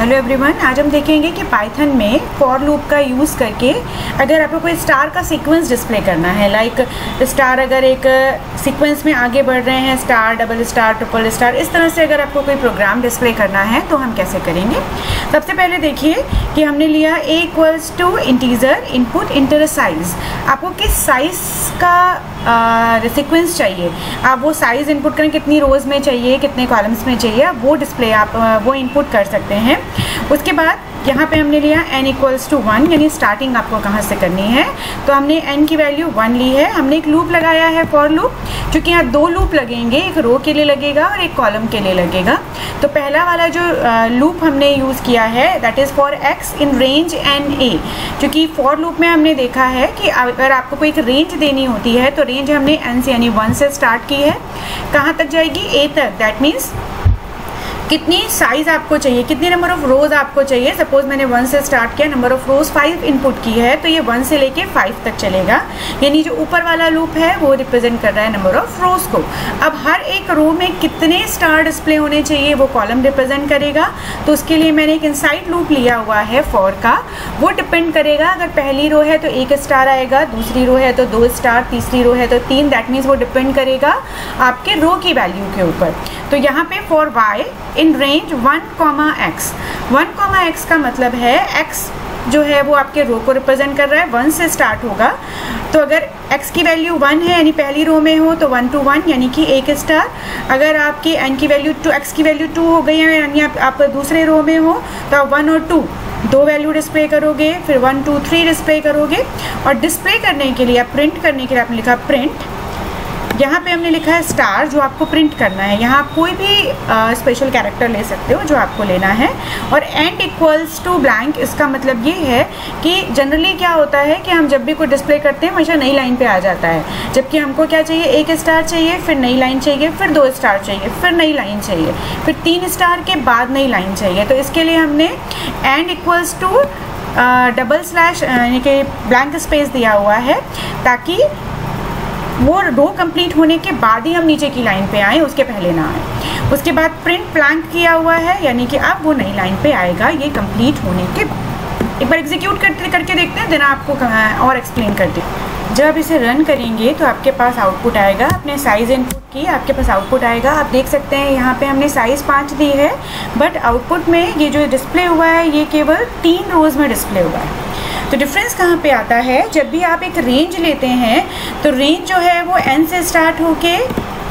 Hello everyone, आज हम देखेंगे कि पाइथन में फॉर लूप का यूज़ करके अगर आपको कोई स्टार का सीक्वेंस डिस्प्ले करना है, लाइक स्टार अगर एक सीक्वेंस में आगे बढ़ रहे हैं, star, double star, triple star, इस तरह से अगर आपको कोई प्रोग्राम डिस्प्ले करना है तो हम कैसे करेंगे। सबसे पहले देखिए कि हमने लिया a equals to integer input enter size. आपको किस साइज का सीक्वेंस चाहिए, आप वो साइज इनपुट करें, कितनी रोज में चाहिए, कितने कॉलम्स में चाहिए, आप वो डिस्प्ले आप वो इनपुट कर सकते हैं। उसके बाद यहाँ पे हमने लिया n इक्वल्स टू 1, यानी स्टार्टिंग आपको कहाँ से करनी है, तो हमने n की वैल्यू 1 ली है। हमने एक लूप लगाया है फॉर लूप, क्योंकि यहाँ दो लूप लगेंगे, एक रो के लिए लगेगा और एक कॉलम के लिए लगेगा। तो पहला वाला जो लूप हमने यूज़ किया है that is for x in range n a, क्योंकि फॉर लूप में हमने देखा है कि अगर आपको कोई एक रेंज देनी होती है तो रेंज हमने n से यानी 1 से स्टार्ट की है, कहाँ तक जाएगी, a तक। दैट मीन्स कितनी साइज आपको चाहिए, कितनी नंबर ऑफ रोज आपको चाहिए। सपोज मैंने 1 से स्टार्ट किया, नंबर ऑफ रोज 5 इनपुट की है, तो ये 1 से लेके 5 तक चलेगा, यानी जो ऊपर वाला लूप है वो रिप्रेजेंट कर रहा है नंबर ऑफ रोज को। अब हर एक रो में कितने स्टार डिस्प्ले होने चाहिए वो कॉलम रिप्रेजेंट करेगा। तो उसके लिए मैंने एक इनसाइड लूप लिया हुआ है फॉर का, वो डिपेंड करेगा, अगर पहली रो है तो 1 स्टार आएगा, दूसरी रो है तो 2 स्टार, तीसरी रो है तो 3। दैट मीन्स वो डिपेंड करेगा आपके रो की वैल्यू के ऊपर। तो यहाँ पे for y in range 1, x का मतलब है x जो है वो आपके रो को रिप्रेजेंट कर रहा है, 1 से स्टार्ट होगा। तो अगर x की वैल्यू 1 है यानी पहली रो में हो तो 1 to 1 यानी कि 1 स्टार। अगर आपकी n की वैल्यू 2, x की वैल्यू 2 हो गई है यानी आप दूसरे रो में हो तो आप 1 और 2 दो वैल्यू डिस्प्ले करोगे, फिर 1 2 3 डिस्प्ले करोगे। और डिस्प्ले करने के लिए, प्रिंट करने के लिए आपने लिखा प्रिंट, यहाँ पे हमने लिखा है स्टार जो आपको प्रिंट करना है। यहाँ आप कोई भी स्पेशल कैरेक्टर ले सकते हो जो आपको लेना है। और एंड इक्वल्स टू ब्लैंक, इसका मतलब ये है कि जनरली क्या होता है कि हम जब भी कोई डिस्प्ले करते हैं हमेशा नई लाइन पे आ जाता है, जबकि हमको क्या चाहिए, 1 स्टार चाहिए, फिर नई लाइन चाहिए, फिर 2 स्टार चाहिए, फिर नई लाइन चाहिए, फिर 3 स्टार के बाद नई लाइन चाहिए। तो इसके लिए हमने end equals to double slash यानी कि ब्लैंक स्पेस दिया हुआ है, ताकि वो रो कंप्लीट होने के बाद ही हम नीचे की लाइन पे आए, उसके पहले ना आए। उसके बाद प्रिंट ब्लैंक किया हुआ है, यानी कि अब वो नई लाइन पे आएगा ये कंप्लीट होने के बाद। एक बार एग्जीक्यूट करके देखते हैं, देन आपको और एक्सप्लेन करते हैं। जब आप इसे रन करेंगे तो आपके पास आउटपुट आएगा, अपने साइज इनपुट की आपके पास आउटपुट आएगा। आप देख सकते हैं यहाँ पे हमने साइज 5 दी है, बट आउटपुट में ये जो डिस्प्ले हुआ है ये केवल 3 रोज में डिस्प्ले हुआ है। तो डिफरेंस कहाँ पे आता है, जब भी आप एक रेंज लेते हैं तो रेंज जो है वो n से स्टार्ट होके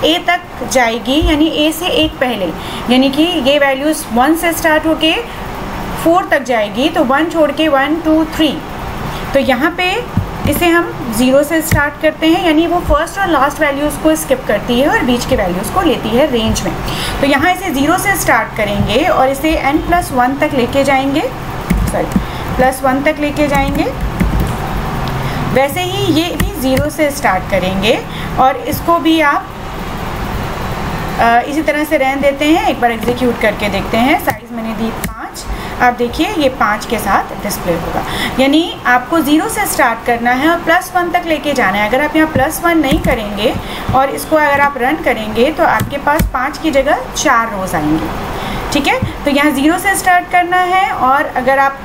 a तक जाएगी, यानी a से एक पहले, यानी कि ये वैल्यूज 1 से स्टार्ट होके 4 तक जाएगी, तो 1 छोड़ के 1 2 3। तो यहाँ पे इसे हम 0 से स्टार्ट करते हैं, यानी वो फर्स्ट और लास्ट वैल्यूज़ को स्किप करती है और बीच के वैल्यूज़ को लेती है रेंज में। तो यहाँ इसे 0 से स्टार्ट करेंगे और इसे n+1 तक लेके जाएंगे, +1 तक लेके जाएंगे। वैसे ही ये भी 0 से स्टार्ट करेंगे और इसको भी आप इसी तरह से रहने देते हैं। एक बार एग्जीक्यूट करके देखते हैं। साइज मैंने दी 5, आप देखिए ये 5 के साथ डिस्प्ले होगा, यानी आपको 0 से स्टार्ट करना है और +1 तक लेके जाना है। अगर आप यहाँ +1 नहीं करेंगे और इसको अगर आप रन करेंगे तो आपके पास 5 की जगह 4 रोज आएंगे, ठीक है। तो यहाँ 0 से स्टार्ट करना है और अगर आप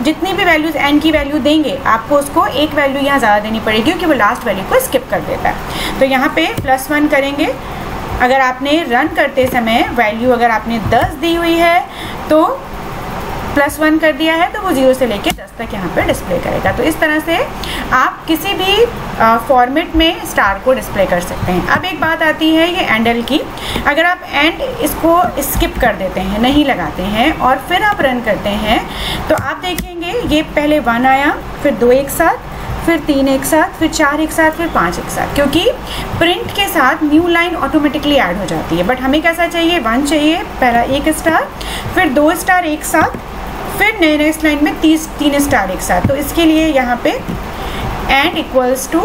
जितनी भी वैल्यूज़ n की वैल्यू देंगे आपको उसको एक वैल्यू यहाँ ज़्यादा देनी पड़ेगी, क्योंकि वो लास्ट वैल्यू को स्किप कर देता है। तो यहाँ पे +1 करेंगे। अगर आपने रन करते समय वैल्यू अगर आपने 10 दी हुई है तो +1 कर दिया है, तो वो 0 से लेके 10 तक यहाँ पे डिस्प्ले करेगा। तो इस तरह से आप किसी भी फॉर्मेट में स्टार को डिस्प्ले कर सकते हैं। अब एक बात आती है ये एंडल की, अगर आप एंड इसको स्किप कर देते हैं, नहीं लगाते हैं और फिर आप रन करते हैं, तो आप देखेंगे ये पहले 1 आया, फिर 2 एक साथ, फिर 3 एक साथ, फिर 4 एक साथ, फिर 5 एक साथ, क्योंकि प्रिंट के साथ न्यू लाइन ऑटोमेटिकली ऐड हो जाती है। बट हमें कैसा चाहिए, 1 चाहिए, पहला 1 स्टार, फिर 2 स्टार एक साथ, फिर नेक्स्ट लाइन में 3 स्टार एक साथ। तो इसके लिए यहाँ पे end equals to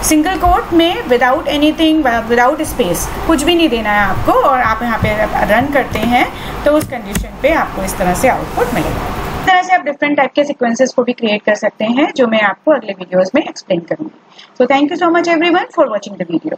single quote में विदाउट एनीथिंग, विदाउट स्पेस, कुछ भी नहीं देना है आपको, और आप यहाँ पे रन करते हैं तो उस कंडीशन पे आपको इस तरह से आउटपुट मिलेगा। इस तरह से आप डिफरेंट टाइप के सीक्वेंसेस को भी क्रिएट कर सकते हैं, जो मैं आपको अगले वीडियोस में एक्सप्लेन करूँगी। So thank you so much everyone for watching the video.